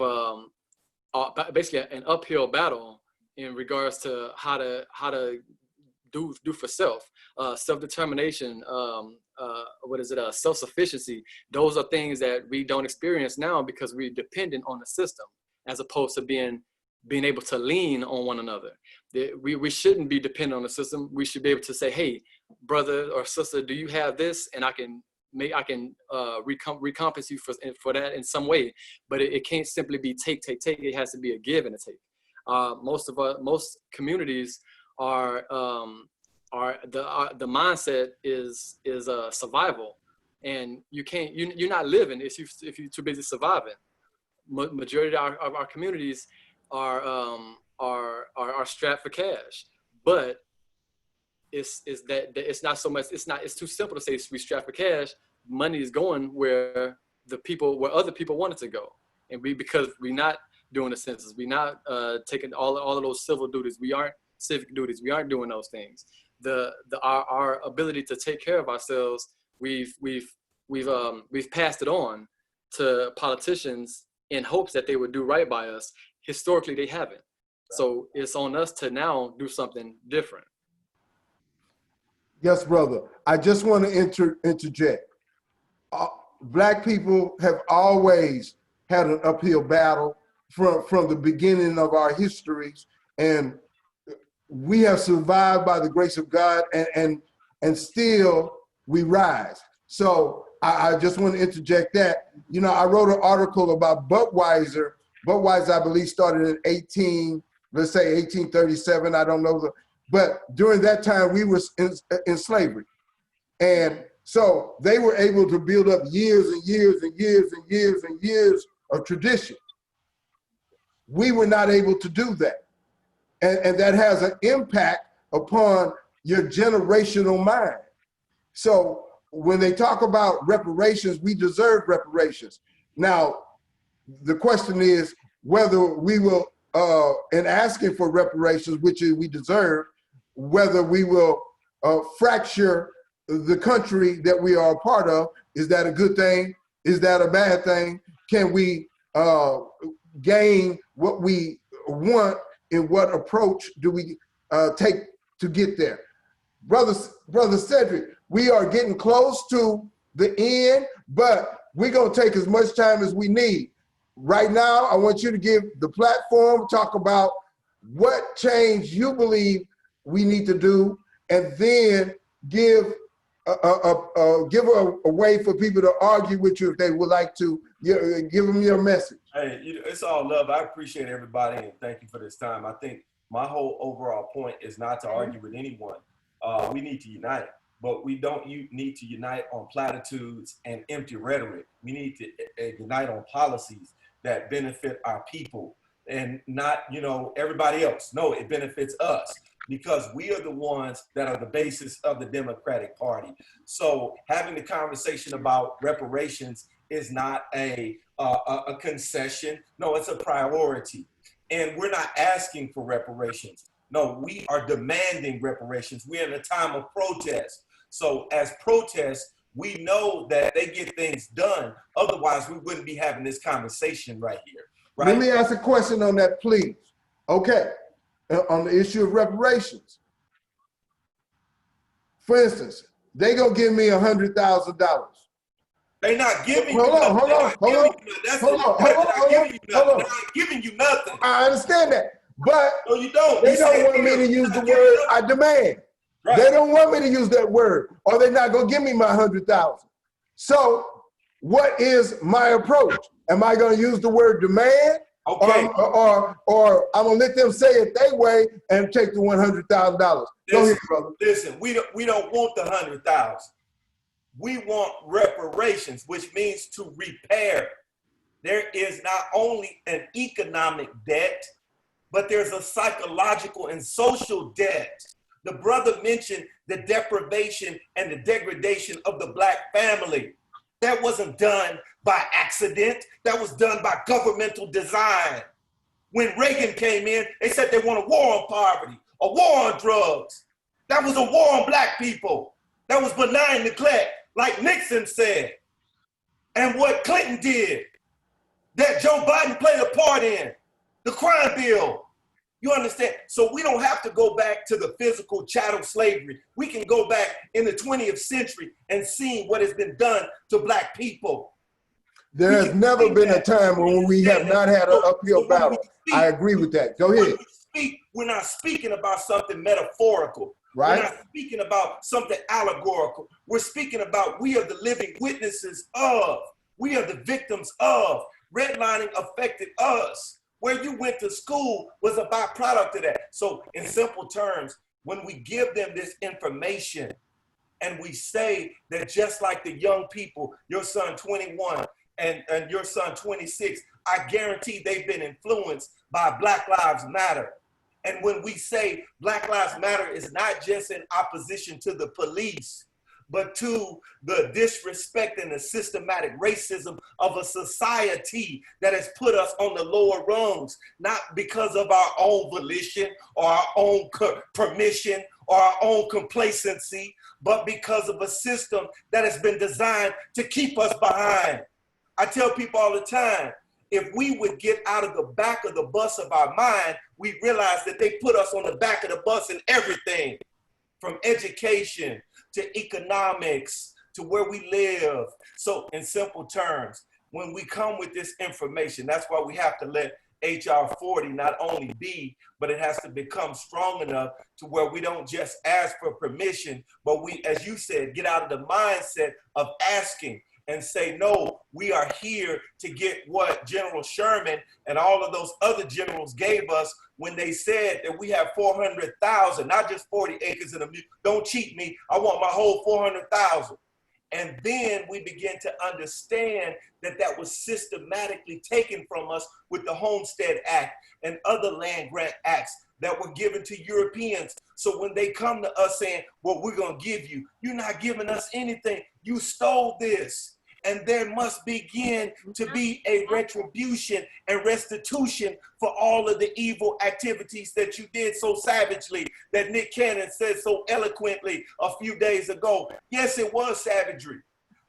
basically an uphill battle in regards to how to do for self-determination, self-sufficiency. Those are things that we don't experience now because we're dependent on the system, as opposed to being able to lean on one another. We shouldn't be dependent on the system. We should be able to say, hey, brother or sister, do you have this? And I can recompense you for that in some way. But it can't simply be take. It has to be a give and a take. Most communities are the mindset is survival, and you're not living if you're too busy surviving. Majority of our communities are strapped for cash, but it's not so much. It's too simple to say we strapped for cash. Money is going where other people want it to go, and because we're not doing the census, we're not taking all of those civil duties. We aren't civic duties. We aren't doing those things. Our ability to take care of ourselves, we've passed it on to politicians in hopes that they would do right by us. Historically, they haven't. So it's on us to now do something different. Yes, brother. I just want to interject. Black people have always had an uphill battle from the beginning of our histories, and we have survived by the grace of God, and still we rise. So I just want to interject that. You know, I wrote an article about Budweiser. Budweiser, I believe, started in 1837. I don't know but during that time we were in slavery, and so they were able to build up years and years and years and years and years of tradition. We were not able to do that. And that has an impact upon your generational mind. So when they talk about reparations, we deserve reparations. Now, the question is whether we will, in asking for reparations, which we deserve, whether we will fracture the country that we are a part of. Is that a good thing? Is that a bad thing? Can we gain what we want? In what approach do we take to get there. Brother Sedrick, we are getting close to the end, but we're gonna take as much time as we need. Right now, I want you to give the platform, talk about what change you believe we need to do, and then give a way for people to argue with you if they would like to. Give them your message. Hey, it's all love. I appreciate everybody and thank you for this time. I think my whole overall point is not to argue with anyone. We need to unite, but we don't need to unite on platitudes and empty rhetoric. We need to unite on policies that benefit our people and not, everybody else. No, it benefits us because we are the ones that are the basis of the Democratic Party. So having the conversation about reparations is not a concession. No, it's a priority. And we're not asking for reparations. No, we are demanding reparations. We're in a time of protest. So as protests, we know that they get things done. Otherwise, we wouldn't be having this conversation right here. Right? Let me ask a question on that, please. Okay, on the issue of reparations. For instance, they gonna give me $100,000. They're not giving you nothing. Hold on. They're not giving you nothing. I understand that, but no, you don't. They don't want me to use the word I demand. Right. They don't want me to use that word, or they're not gonna give me my $100,000. So, what is my approach? Am I gonna use the word demand, okay, or I'm gonna let them say it their way and take the $100,000? Go ahead, brother. Listen, we don't want the $100,000. We want reparations, which means to repair. There is not only an economic debt, but there's a psychological and social debt. The brother mentioned the deprivation and the degradation of the Black family. That wasn't done by accident. That was done by governmental design. When Reagan came in, they said they want a war on poverty, a war on drugs. That was a war on Black people. That was benign neglect, like Nixon said. And what Clinton did, that Joe Biden played a part in, the crime bill. You understand? So we don't have to go back to the physical chattel slavery. We can go back in the 20th century and see what has been done to Black people. There has never been a time when we have not had an uphill battle. I agree with that. Go ahead. We're not speaking about something metaphorical. Right. We're not speaking about something allegorical. We're speaking about we are the living witnesses of, we are the victims of. Redlining affected us. Where you went to school was a byproduct of that. So in simple terms, when we give them this information and we say that just like the young people, your son 21 and your son 26, I guarantee they've been influenced by Black Lives Matter. And when we say Black Lives Matter is not just in opposition to the police, but to the disrespect and the systematic racism of a society that has put us on the lower rungs, not because of our own volition or our own permission or our own complacency, but because of a system that has been designed to keep us behind. I tell people all the time, if we would get out of the back of the bus of our mind, we realize that they put us on the back of the bus in everything, from education to economics, to where we live. So in simple terms, when we come with this information, that's why we have to let HR 40 not only be, but it has to become strong enough to where we don't just ask for permission, but we, as you said, get out of the mindset of asking and say, no, we are here to get what General Sherman and all of those other generals gave us when they said that we have 400,000, not just 40 acres in a mule. Don't cheat me. I want my whole 400,000. And then we begin to understand that that was systematically taken from us with the Homestead Act and other land grant acts that were given to Europeans. So when they come to us saying, well, we're going to give you, you're not giving us anything. You stole this. And there must begin to be a retribution and restitution for all of the evil activities that you did so savagely, that Nick Cannon said so eloquently a few days ago. Yes, it was savagery.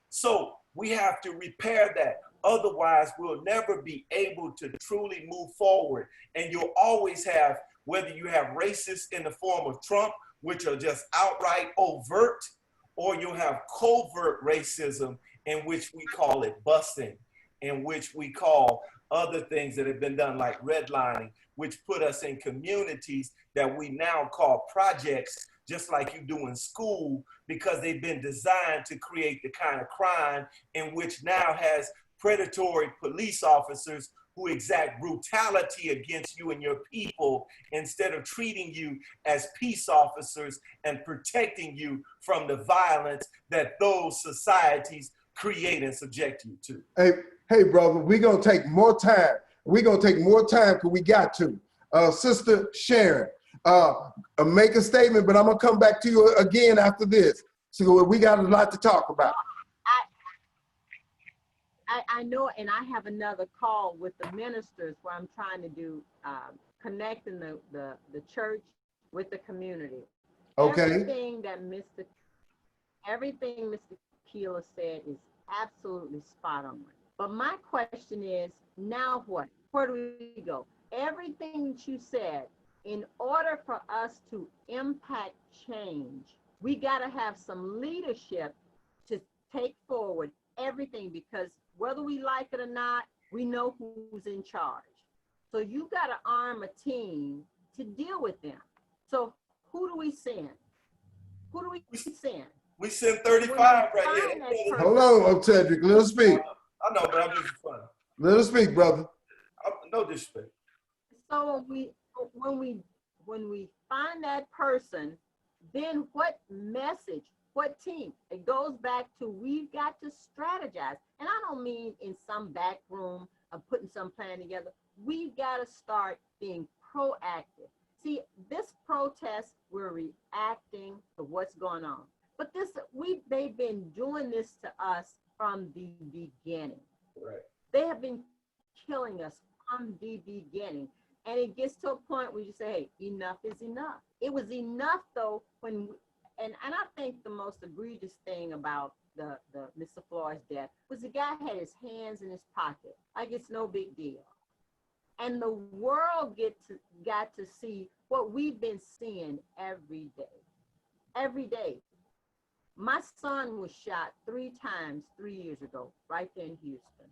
So we have to repair that. Otherwise, we'll never be able to truly move forward. And you'll always have whether you have racists in the form of Trump, which are just outright overt, or you'll have covert racism, in which we call it busing, in which we call other things that have been done like redlining, which put us in communities that we now call projects, just like you do in school, because they've been designed to create the kind of crime in which now has predatory police officers who exact brutality against you and your people instead of treating you as peace officers and protecting you from the violence that those societies create and subject you to. Hey, brother, we're going to take more time. We're going to take more time because we got to. Sister Sharon, make a statement, but I'm going to come back to you again after this. So we got a lot to talk about. I know, and I have another call with the ministers where I'm trying to do connecting the church with the community. Okay. Everything Mr. Keeler said is absolutely spot on. But my question is, now what? Where do we go? Everything that you said, in order for us to impact change, we got to have some leadership to take forward everything, because whether we like it or not, we know who's in charge. So you got to arm a team to deal with them. So who do we send? Who do we send? We send 35 right here. Hold on, Sedrick, let us speak. I know, but I'm just fun. Let us speak, brother. No disrespect. So when we find that person, then what message? What team? It goes back to, we've got to strategize. And I don't mean in some back room of putting some plan together. We've got to start being proactive. See, this protest, we're reacting to what's going on. But they've been doing this to us from the beginning. Right. They have been killing us from the beginning. And it gets to a point where you say, hey, enough is enough. It was enough though and I think the most egregious thing about the Mr. Floyd's death was the guy had his hands in his pocket, like it's no big deal. And the world got to see what we've been seeing every day. Every day. My son was shot 3 times 3 years ago, right there in Houston.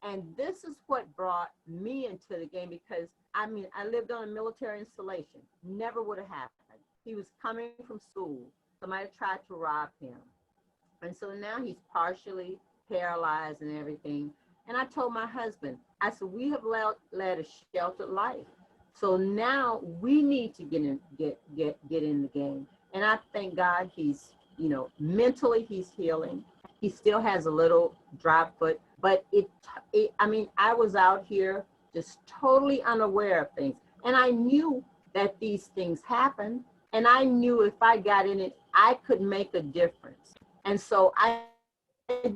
And this is what brought me into the game, because I lived on a military installation. Never would have happened. He was coming from school. Somebody tried to rob him. And so now he's partially paralyzed and everything. And I told my husband, I said, we have led a sheltered life. So now we need to get in the game. And I thank God he's, mentally he's healing. He still has a little dry foot, but I was out here just totally unaware of things. And I knew that these things happen. And I knew if I got in it, I could make a difference. And so I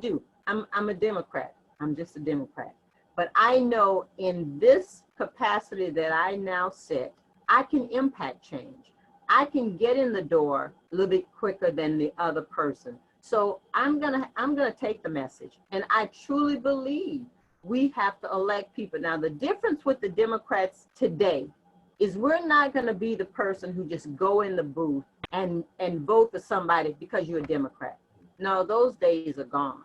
do. I'm a Democrat. I'm just a Democrat. But I know in this capacity that I now sit, I can impact change. I can get in the door a little bit quicker than the other person. So I'm gonna take the message. And I truly believe we have to elect people. Now, the difference with the Democrats today is we're not gonna be the person who just go in the booth and vote for somebody because you're a Democrat. No, those days are gone.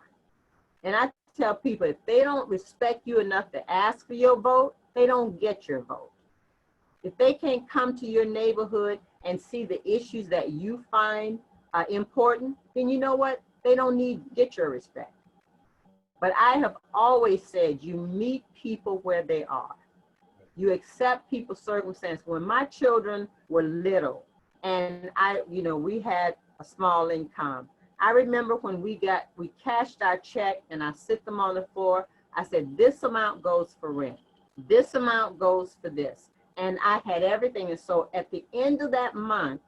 And I tell people, if they don't respect you enough to ask for your vote, they don't get your vote. If they can't come to your neighborhood and see the issues that you find important, then you know what? They don't get your respect. But I have always said, you meet people where they are. You accept people's circumstances. When my children were little and we had a small income, I remember when we cashed our check and I sit them on the floor, I said, this amount goes for rent. This amount goes for this. And I had everything. And so at the end of that month,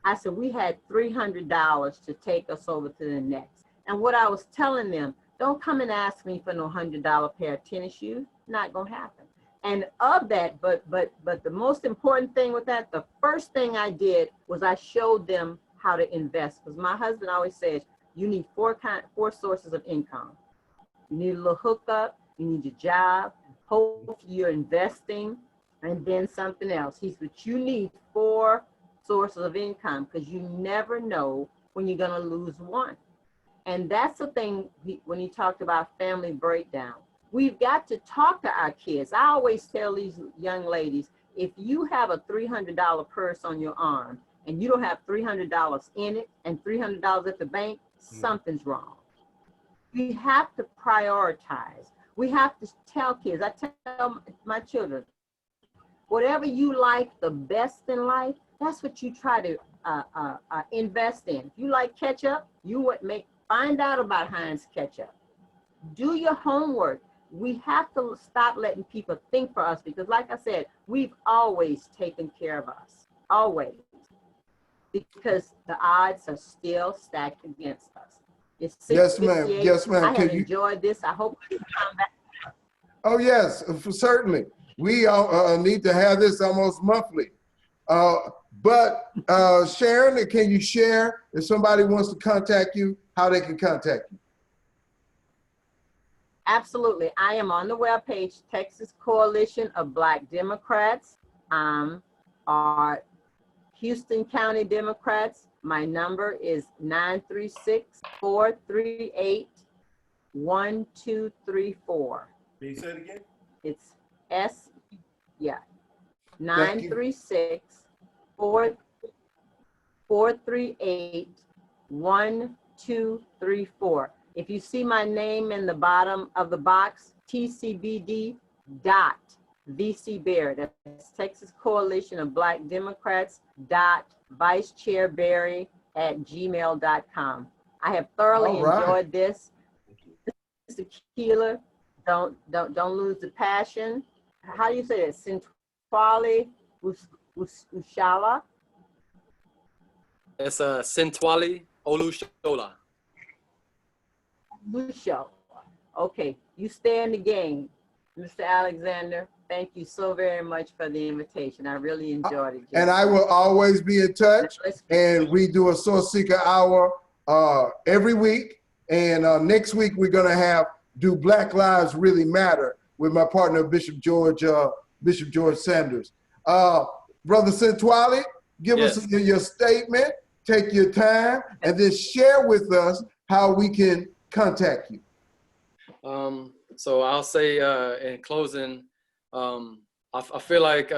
I said, we had $300 to take us over to the next. And what I was telling them, don't come and ask me for no $100 pair of tennis shoes. Not gonna happen. And of that, but the most important thing with that, the first thing I did was I showed them how to invest. Because my husband always says, you need four sources of income. You need a little hookup, you need your job, hopefully you're investing, and then something else. But you need 4 sources of income because you never know when you're going to lose one. And that's the thing when he talked about family breakdown. We've got to talk to our kids. I always tell these young ladies, if you have a $300 purse on your arm and you don't have $300 in it and $300 at the bank, something's wrong. We have to prioritize. We have to tell kids. I tell my children, whatever you like the best in life, that's what you try to invest in. If you like ketchup, find out about Heinz ketchup. Do your homework. We have to stop letting people think for us because, like I said, we've always taken care of us, always, because the odds are still stacked against us. It's 6:58. Yes, ma'am. Yes, ma'am. I have enjoyed this. I hope you come back. Oh, yes, certainly. We need to have this almost monthly. But Sharon, can you share if somebody wants to contact you, how they can contact you? Absolutely. I am on the webpage, Texas Coalition of Black Democrats, or Houston County Democrats. My number is 936-438-1234. Can you say it again? It's 936-438-1234. If you see my name in the bottom of the box, TCBD.VC that's Texas Coalition of Black Democrats vicechairberry@gmail.com. I have thoroughly enjoyed this. Mr. Keeler, don't lose the passion. How do you say it? Sintwali Olushola. It's Sintwali Olushola. Show. Okay, you stay in the game, Mr. Alexander. Thank you so very much for the invitation. I really enjoyed it. And I will always be in touch. And we do a Sourceseeker Hour every week. And next week we're gonna do Black Lives Really Matter with my partner Bishop George Sanders. Brother Sintwali, give us your statement. Take your time, and then share with us how we can contact you. So I'll say in closing, I feel like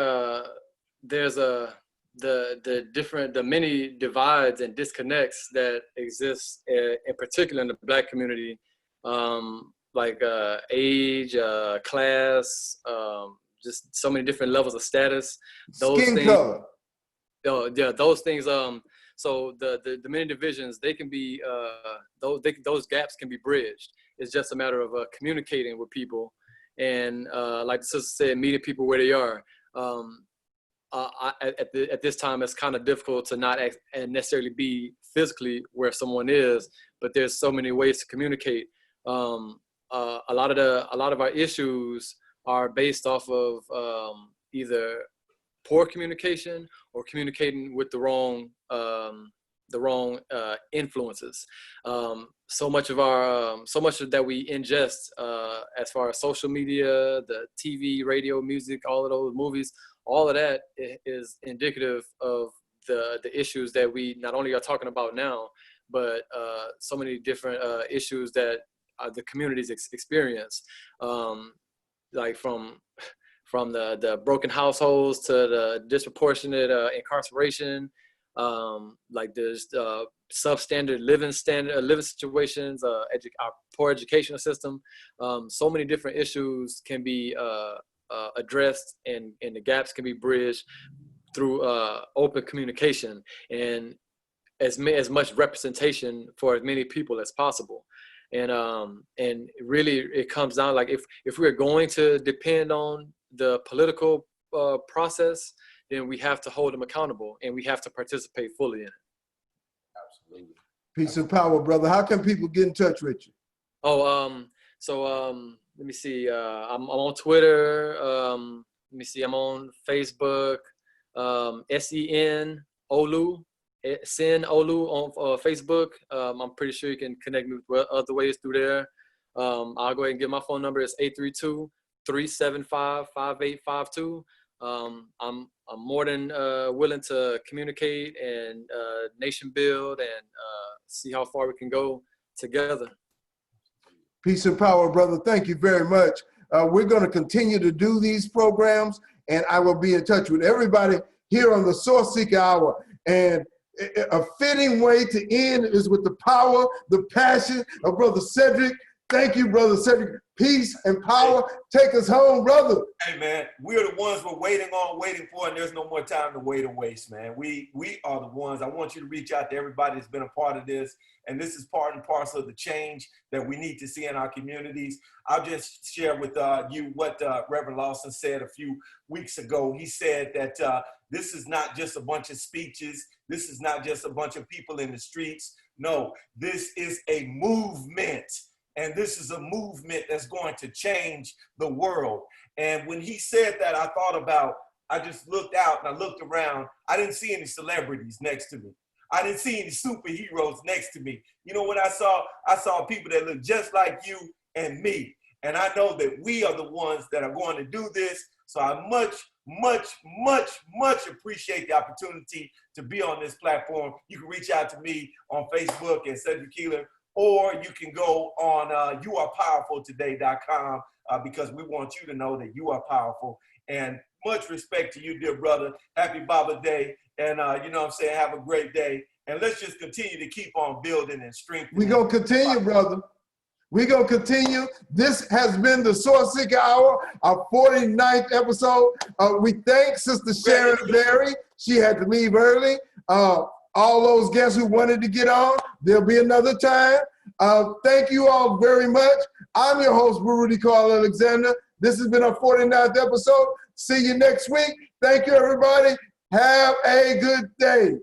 there's the many divides and disconnects that exist in particular in the Black community, like age, class, just so many different levels of status. Skin color. Yeah, those things. So the many divisions, they can be those gaps can be bridged. It's just a matter of communicating with people, and like the sister said, meeting people where they are. At this time, it's kind of difficult to not necessarily be physically where someone is, but there's so many ways to communicate. A lot of our issues are based off of either poor communication or communicating with the wrong influences. So much that we ingest as far as social media, the TV, radio, music, all of those movies, all of that is indicative of the issues that we not only are talking about now, but so many different issues that the communities experience, like from the broken households to the disproportionate incarceration, like there's substandard living situations, our poor educational system. So many different issues can be addressed, and the gaps can be bridged through open communication and as much representation for as many people as possible. And really it comes down, like if we're going to depend on the political process, then we have to hold them accountable and we have to participate fully in it. Absolutely. Peace and power, brother. How can people get in touch with you? Let me see. I'm on Twitter. Let me see. I'm on Facebook. SEN Olu, Sen Olu on Facebook. I'm pretty sure you can connect me with other ways through there. I'll go ahead and give my phone number. It's 832-375-5852. I'm more than willing to communicate and nation build and see how far we can go together. Peace and power, brother. Thank you very much. We're going to continue to do these programs, and I will be in touch with everybody here on the Sourceseeker Hour. And a fitting way to end is with the power, the passion of Brother Sedrick. Thank you, Brother Sedrick. Peace and power. Take us home, brother. Hey, man, we're the ones we're waiting for, and there's no more time to wait or waste, man. We are the ones. I want you to reach out to everybody that's been a part of this, and this is part and parcel of the change that we need to see in our communities. I'll just share with you what Reverend Lawson said a few weeks ago. He said that this is not just a bunch of speeches. This is not just a bunch of people in the streets. No, this is a movement. And this is a movement that's going to change the world. And when he said that, I just looked out and I looked around. I didn't see any celebrities next to me. I didn't see any superheroes next to me. You know what I saw people that look just like you and me. And I know that we are the ones that are going to do this. So I much appreciate the opportunity to be on this platform. You can reach out to me on Facebook at Sedrick Keeler, or you can go on youarepowerfultoday.com because we want you to know that you are powerful. And much respect to you, dear brother. Happy Baba Day. And you know what I'm saying, have a great day. And let's just continue to keep on building and strengthening. We're going to continue, brother. We're going to continue. This has been the Sourceseeker Hour, our 49th episode. We thank Sister Sharon Berry. She had to leave early. All those guests who wanted to get on, there'll be another time. Thank you all very much. I'm your host, Rudy Carl Alexander. This has been our 49th episode. See you next week. Thank you, everybody. Have a good day.